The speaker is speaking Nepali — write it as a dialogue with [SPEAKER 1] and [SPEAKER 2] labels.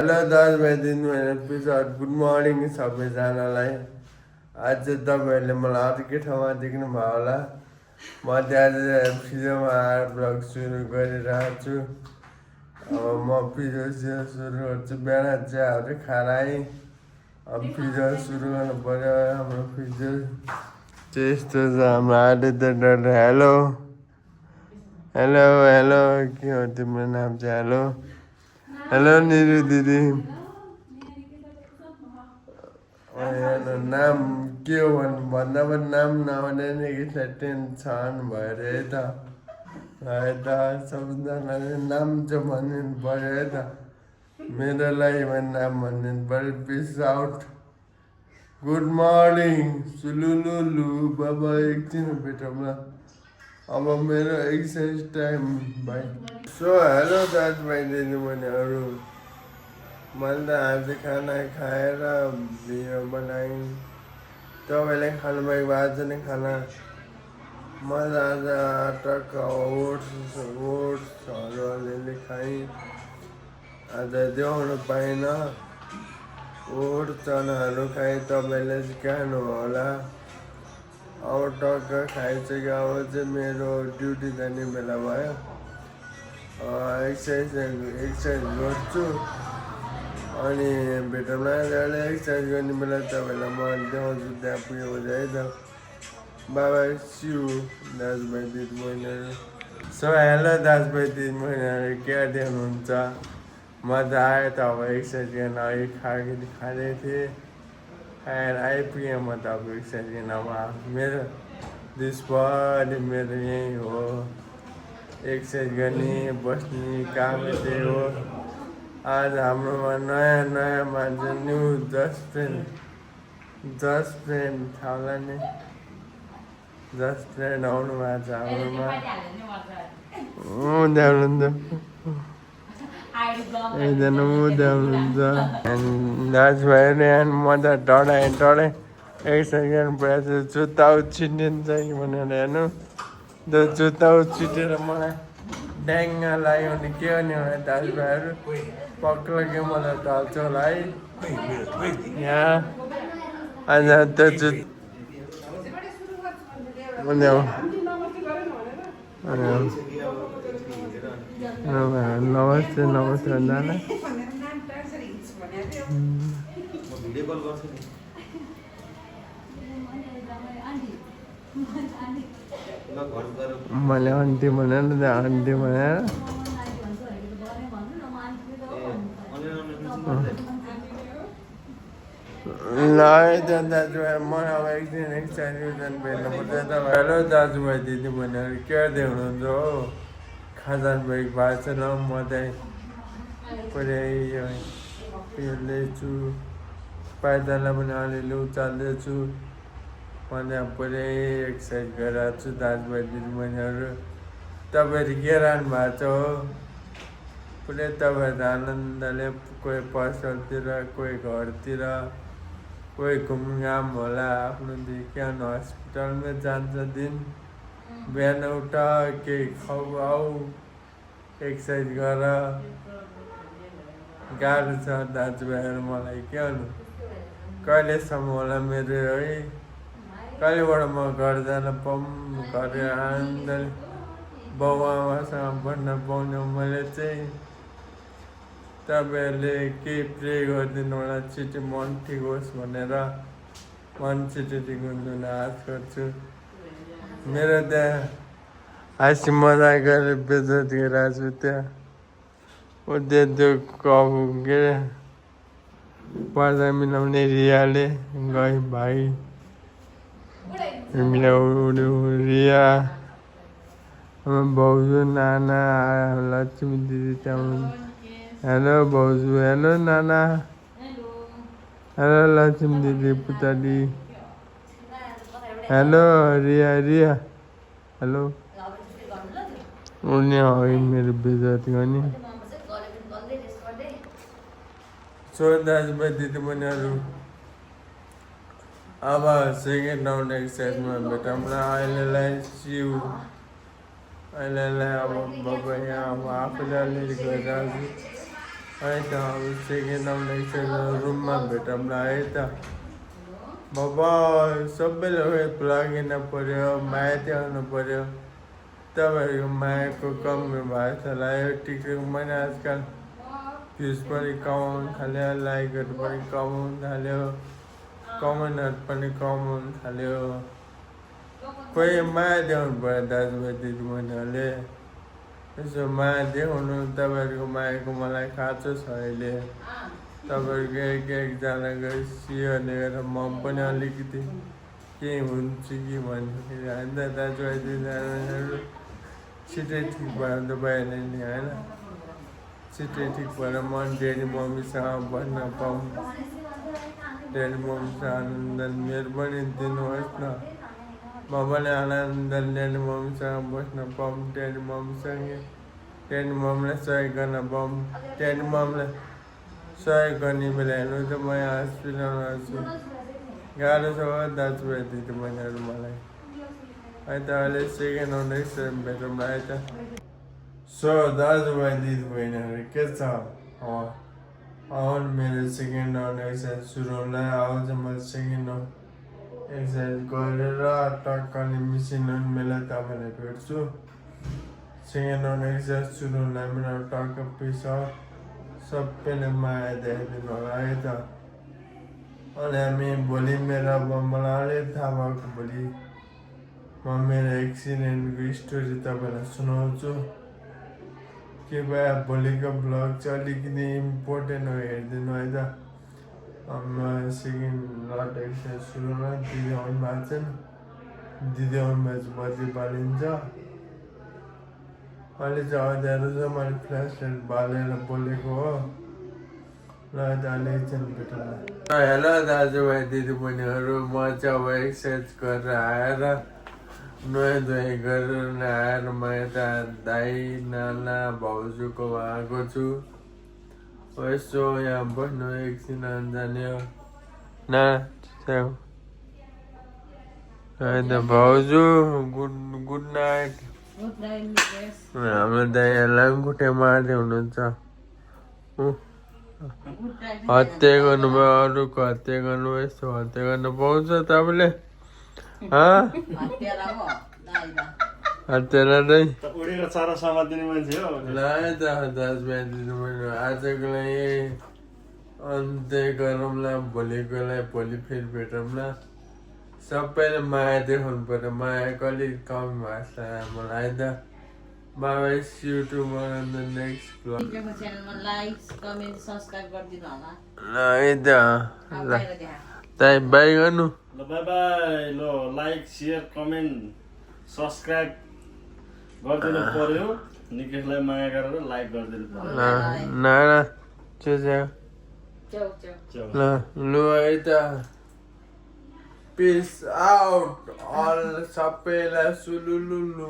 [SPEAKER 1] हेलो 10 बजीदेखि एपिसोड गुड मर्निङ सबैजनालाई। आज तपाईँहरूले मलाई अर्कै ठाउँमा देख्नु भयो होला। म चाहिँ आज फिजोमा आएर ब्लग सुरु गरिरहेको छु। अब म फिजो सुरु गर्छु। बिहान चियाहरू खाएर अब फिजो सुरु गर्नु पऱ्यो। हाम्रो फिजो चाहिँ यस्तो छ। हाम्रो आले त हेलो हेलो हेलो के हो तिम्रो नाम चाहिँ? हेलो हेलो निरु दिदी। नाम के हो भन्दा पनि नाम नआउने कि टेन्सन भयो अरे है त सबैजनाले नाम चाहिँ भनिदिनु पऱ्यो है त। मेरो लागि नाम भनिदिनु पऱ्यो। पिस आउट गुड मर्निङ सुलुलुलु बाबा। एकछिन भेटौँला। अब मेरो एक्सर्साइज टाइम भाइ। सो हेलो दाजुभाइ दिदीबहिनीहरू, मैले त आज खाना खाएर भिडियो बनाएँ। तपाईँले खानुभएको आज नै खाना? मैले आज आटाका ओट्सहरू अलिअलि खाएँ। आज देखाउनु पाइनँ। ओट चनाहरू खाएँ। तपाईँले चाहिँ खानु होला। अब टक्क खाइसक्यो। अब चाहिँ मेरो ड्युटी जाने बेला भयो। एक्सर्साइज गर्छु अनि भेटौँला। एक्सर्साइज गर्ने बेला तपाईँहरूलाई म देखाउँछु। त्यहाँ पुग्यो है त। बाबा सिउ दाजुभाइ दिदीबहिनीहरू। सो हेलो दाजुभाइ दिदीबहिनीहरू, के देख्नुहुन्छ? म त आएँ त अब एक्सर्साइज गर्न। अघि खाँदै थिएँ। खाएर आइपुगेँ म त अब एक्सर्साइज गर्न। अब मेरो दिसभरि मेरो यहीँ हो। एक्सर्साइज गर्ने बस्ने काम त्यही हो। आज हाम्रोमा नयाँ मान्छे न्यू जस्ट फ्रेन्ड थाहा होला नि। जस्ट फ्रेन्ड आउनु भएको छ हाम्रोमा। एकजना हुनुहुन्छ दाजुभाइहरू। यहाँ म त टढाएँ एक्सर्साइज गर्नु परेको छ। जुत्ता छिटिन्छ कि भनेर हेर्नु। त्यो जुत्ता छिटेर मलाई ड्याङ्ग लाग्यो भने के गर्ने होला दाजुभाइहरू? पक्रियो मलाई ढल्छ होला है यहाँ। आज त्यो नमस्ते दादा। मैले आन्टी भनेर आन्टी भनेर ल दाजुभाइ। म अब एकदिन एक्सर्साइज भेट्नुपर्छ। हेलो दाजुभाइ दिदीबहिनीहरू, के गर्दै हुनुहुन्छ हो? खाजा ब्रेक भएको छैन। म चाहिँ पुरै हिँड्दैछु। पाइताला पनि अलिअलि उचाल्दैछु। म त्यहाँ पुरै एक्सर्साइज गरिरहेको छु। दाजुभाइ दिदीबहिनीहरू, तपाईँहरू के रहनु भएको छ हो? पुरै तपाईँहरू आनन्दले कोही पसलतिर, कोही घरतिर, कोही घुमघाम होला। आफ्नो बिहान हस्पिटलमै जान्छ दिन। बिहान उठ, केही खाऊ आऊ, एक्सर्साइज गर। गाह्रो छ दाजुभाइहरू मलाई। के गर्नु? कहिलेसम्म होला मेरो है? कहिलेबाट म घर जान पाऊँ? घर आनन्दले बाउ आमासँग बस्न पाउने। मैले चाहिँ तपाईँहरूले केही प्रे गरिदिनु होला छिटो मन ठिक होस् भनेर। मन छिटो ठिक हुन्छ आश गर्छु। मेरो त्यहाँ हाँसी मजाक गरेर बेजत गरिरहेको छु। त्यहाँ त्यो कफु के अरे पर्दा मिलाउने रियाले गई भाइ रिया, भाउजू नाना, लक्ष्मी दिदी त्यहाँ। हेलो भाउजू, हेलो नाना, हेलो लक्ष्मी दिदी पुतली, हेलो रिया हेलो। उनी अघि मेरो बेजती गर्ने। सो दाजुभाइ दिदीबहिनीहरू, अब सेकेन्ड राउन्ड एक्सर्साइजमा भेटौँला। अहिलेलाई सिउ। अहिलेलाई अब बाबा यहाँ अब आफूले अलिअलि गरिरहेको छु। है त अब सेकेन्ड आउँदैछ रुममा भेटौँला है त बाबा सबैले प्लग पर्यो माया त्याउनु पर्यो तपाईँहरूको मायाको कमी भएको छ होला यो टिकटक पनि आजकल भ्युज पनि कमाउनु थाल्यो लाइकहरू पनि कमाउनु थाल्यो कमेन्टहरू पनि कमाउनु थाल्यो कोही माया देखाउनु पर्यो दाजुभाइ दिदीबहिनीहरूले यसो माया देखाउनु तपाईँहरूको मायाको मलाई खाँचो छ अहिले तपाईँहरूको एकजनाको सियर लिएर म पनि अलिकति केही हुन्छु कि भन्दाखेरि होइन दाजुभाइ दिदीहरू छिटै ठिक भएर त भइहाल्यो नि होइन छिटै ठिक भएर म ड्याडी मम्मीसँग बस्न पाऊँ ड्याडी मम्मीसँग आनन्द मेरो पनि दिनुहोस् न म पनि आनन्द ड्याडी मम्मीसँग बस्न पाऊँ ड्याडी मम्मीसँगै ड्याडी मम्मीलाई सहयोग गर्न पाऊँ ड्याडी मम्मीलाई सहयोग गर्ने बेला हेर्नु त म यहाँ हस्पिटलमा छु गाह्रो छ हो दाजुभाइ दिदीबहिनीहरू मलाई है त अहिले सेकेन्ड आउँदैछ भेटौँला है त सो दाजुभाइ दिदीबहिनीहरू के छ मेरो सेकेन्ड आउँदैछ सुरौला आउँछ म सेकेन्ड एक्सर्साइज गरेर टक्कले मिसिन बेला तपाईँलाई भेट्छु सेकेन्ड आउँदैछ सुरौला मेरो टक्क पिस सबैले माया देखाइदिनु होला है त अनि हामी भोलि मेरो अब मलाई अलिक थाहा भएको भोलि म मेरो एक्सिडेन्टको स्टोरी तपाईँलाई सुनाउँछु के भयो भोलिको ब्लग चाहिँ अलिकति इम्पोर्टेन्ट हो हेरिदिनु है त म सेकेन्ड लट एक्सर्साइज सुरु न दिदी आउनु भएको छैन दिदी आउनु भएको बत्ती बालिन्छ अहिले चाहिँ अँध्यारो छ मैले फ्ल्यास लाइट बालेर बोलेको हो ल त अलिकति भेटौँला हेलो दाजुभाइ दिदीबहिनीहरू म चाहिँ अब एक्सर्साइज गरेर आएर नुहाइ धुवाइ गरेर आएर म यता दाइ नाना भाउजूकोमा आएको छु यसो यहाँ बस्नु एकछिन जाने हो न भाउजू गुड नाइट हाम्रो दाइहरूलाई पनि खुट्टे मार्दै हुनुहुन्छ हत्या गर्नुभयो अरूको हत्या गर्नुभयो यस्तो हत्या गर्न पाउँछ तपाईँले हत्यारा नै
[SPEAKER 2] उडेर चारो समातिने मान्छे हो
[SPEAKER 1] ल त दाजुभाइ दिदीबहिनी आजको लागि अन्त्य गरौँला भोलिकोलाई भोलि फेरि भेटौँला सबैले माया देखाउनु पर्यो मायाको अलिक कमी भएको छ मलाई त बाबा युट्युब नेक्स्ट ब्लग है त ताइ बाई गर्नु
[SPEAKER 2] ल बाई बाई ल लाइक सेयर कमेन्ट सब्सक्राइब गरिदिनु पर्यो निकेशलाई माया गरेर लाइक गरिदिनु पर्यो
[SPEAKER 1] ल लु है त पिस आउट अल सबैलाई सुलुलुलु